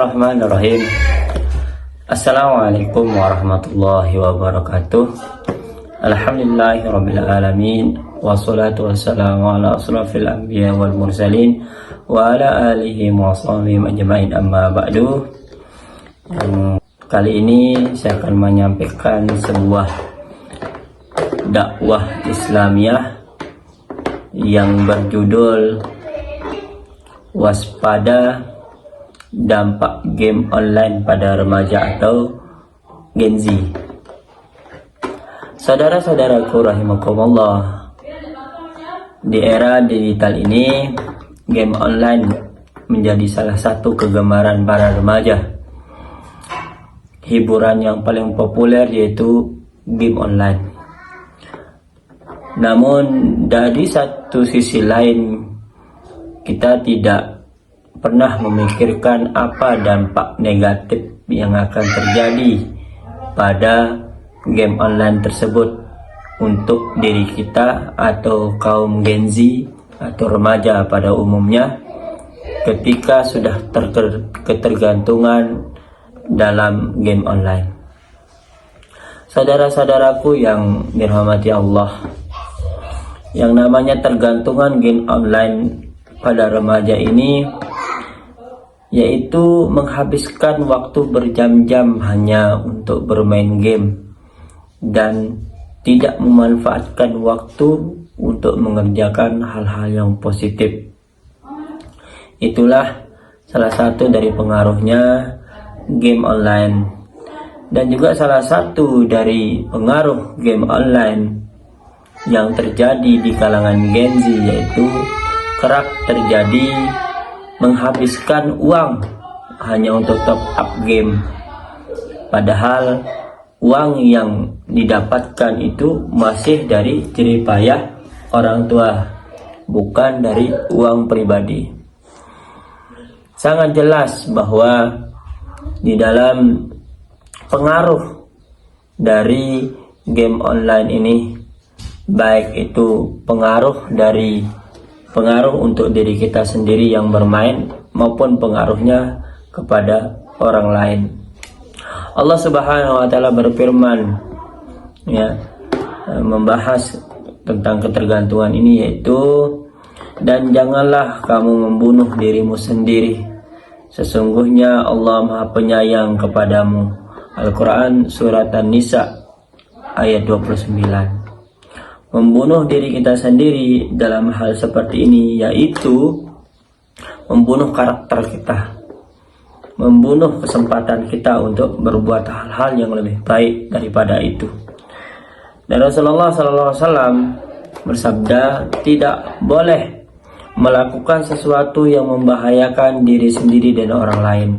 Bismillahirrahmanirrahim. Assalamualaikum warahmatullahi wabarakatuh. Alhamdulillahirabbil alamin, wassalatu wassalamu ala asrofil anbiya wal mursalin wa ala alihi wa sahbihi ajmain, amma ba'du. Kali ini saya akan menyampaikan sebuah dakwah Islamiyah yang berjudul Waspada Dampak Game Online pada Remaja atau Gen Z. Saudara-saudaraku rahimakumullah, di era digital ini game online menjadi salah satu kegemaran para remaja. Hiburan yang paling populer yaitu game online. Namun dari satu sisi lain, kita tidak pernah memikirkan apa dampak negatif yang akan terjadi pada game online tersebut untuk diri kita atau kaum Gen Z atau remaja pada umumnya ketika sudah ketergantungan dalam game online. Saudara-saudaraku yang dirahmati Allah, yang namanya tergantungan game online pada remaja ini yaitu menghabiskan waktu berjam-jam hanya untuk bermain game dan tidak memanfaatkan waktu untuk mengerjakan hal-hal yang positif. Itulah salah satu dari pengaruhnya game online. Dan juga salah satu dari pengaruh game online yang terjadi di kalangan Gen Z yaitu kerap terjadi menghabiskan uang hanya untuk top up game, padahal uang yang didapatkan itu masih dari jerih payah orang tua, bukan dari uang pribadi. Sangat jelas bahwa di dalam pengaruh dari game online ini, baik itu pengaruh untuk diri kita sendiri yang bermain maupun pengaruhnya kepada orang lain. Allah Subhanahu wa taala berfirman membahas tentang ketergantungan ini, yaitu dan janganlah kamu membunuh dirimu sendiri, sesungguhnya Allah Maha Penyayang kepadamu. Al-Quran Surat An-Nisa ayat 29. Membunuh diri kita sendiri dalam hal seperti ini yaitu membunuh karakter kita, membunuh kesempatan kita untuk berbuat hal-hal yang lebih baik daripada itu. Dan Rasulullah SAW bersabda, tidak boleh melakukan sesuatu yang membahayakan diri sendiri dan orang lain.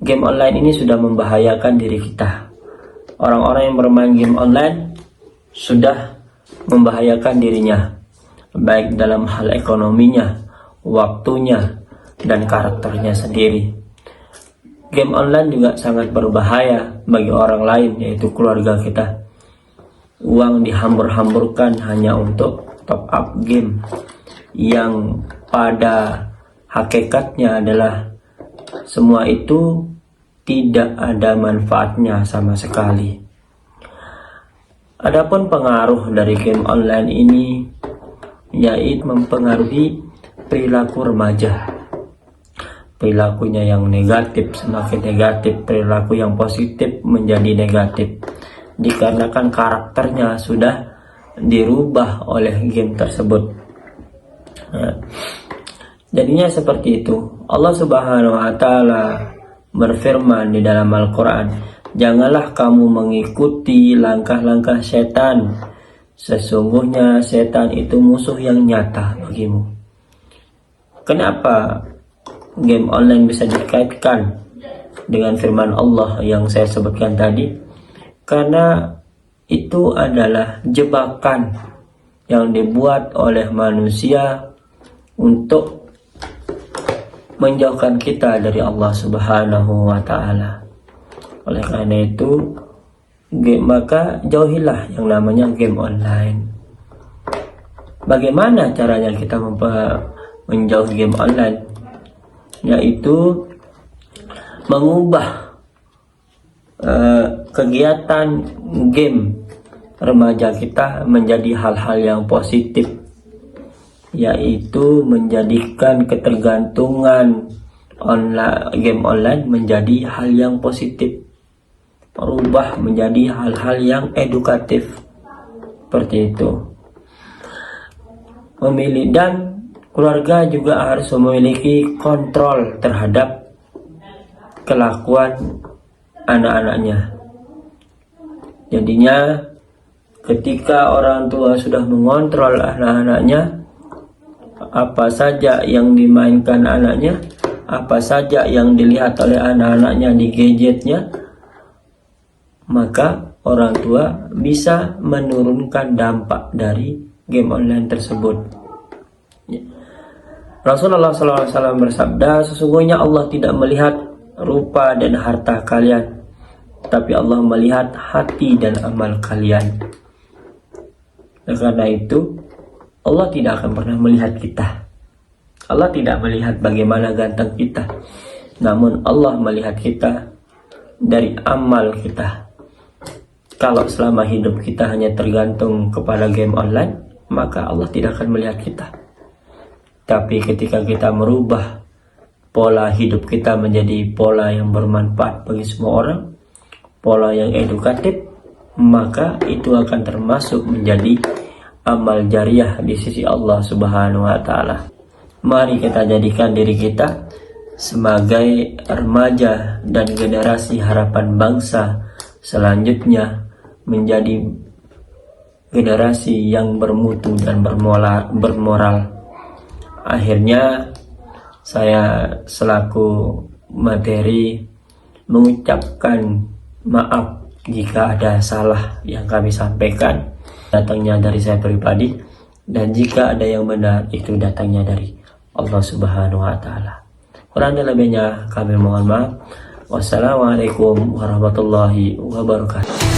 Game online ini sudah membahayakan diri kita. Orang-orang yang bermain game online sudah membahayakan dirinya, baik dalam hal ekonominya, waktunya, dan karakternya sendiri. Game online juga sangat berbahaya bagi orang lain, yaitu keluarga kita. Uang dihambur-hamburkan hanya untuk top up game, yang pada hakikatnya adalah semua itu tidak ada manfaatnya sama sekali. Adapun pengaruh dari game online ini yaitu mempengaruhi perilaku remaja. Perilakunya yang negatif semakin negatif, perilaku yang positif menjadi negatif, dikarenakan karakternya sudah dirubah oleh game tersebut. Jadinya seperti itu. Allah Subhanahu wa taala berfirman di dalam Al-Quran, janganlah kamu mengikuti langkah-langkah setan, sesungguhnya setan itu musuh yang nyata bagimu. Kenapa game online bisa dikaitkan dengan firman Allah yang saya sebutkan tadi? Karena itu adalah jebakan yang dibuat oleh manusia untuk menjauhkan kita dari Allah Subhanahu wa taala. Oleh karena itu, maka jauhilah yang namanya game online. Bagaimana caranya kita menjauhi game online? Yaitu mengubah kegiatan game remaja kita menjadi hal-hal yang positif, yaitu menjadikan ketergantungan game online menjadi hal yang positif, merubah menjadi hal-hal yang edukatif. Seperti itu. Dan keluarga juga harus memiliki kontrol terhadap kelakuan anak-anaknya. Jadinya ketika orang tua sudah mengontrol anak-anaknya, apa saja yang dimainkan anaknya, apa saja yang dilihat oleh anak-anaknya di gadgetnya, maka orang tua bisa menurunkan dampak dari game online tersebut. Rasulullah SAW bersabda, sesungguhnya Allah tidak melihat rupa dan harta kalian, tapi Allah melihat hati dan amal kalian. Karena itu Allah tidak akan pernah melihat kita. Allah tidak melihat bagaimana ganteng kita, namun Allah melihat kita dari amal kita. Kalau selama hidup kita hanya tergantung kepada game online, maka Allah tidak akan melihat kita. Tapi ketika kita merubah pola hidup kita menjadi pola yang bermanfaat bagi semua orang, pola yang edukatif, maka itu akan termasuk menjadi amal jariah di sisi Allah Subhanahu wa Ta'ala. Mari kita jadikan diri kita sebagai remaja dan generasi harapan bangsa selanjutnya menjadi generasi yang bermutu dan bermoral. Akhirnya saya selaku materi mengucapkan maaf jika ada salah yang kami sampaikan datangnya dari saya pribadi, dan jika ada yang benar itu datangnya dari Allah Subhanahu wa Ta'ala. Kurang lebihnya kami mohon maaf. Wassalamualaikum warahmatullahi wabarakatuh.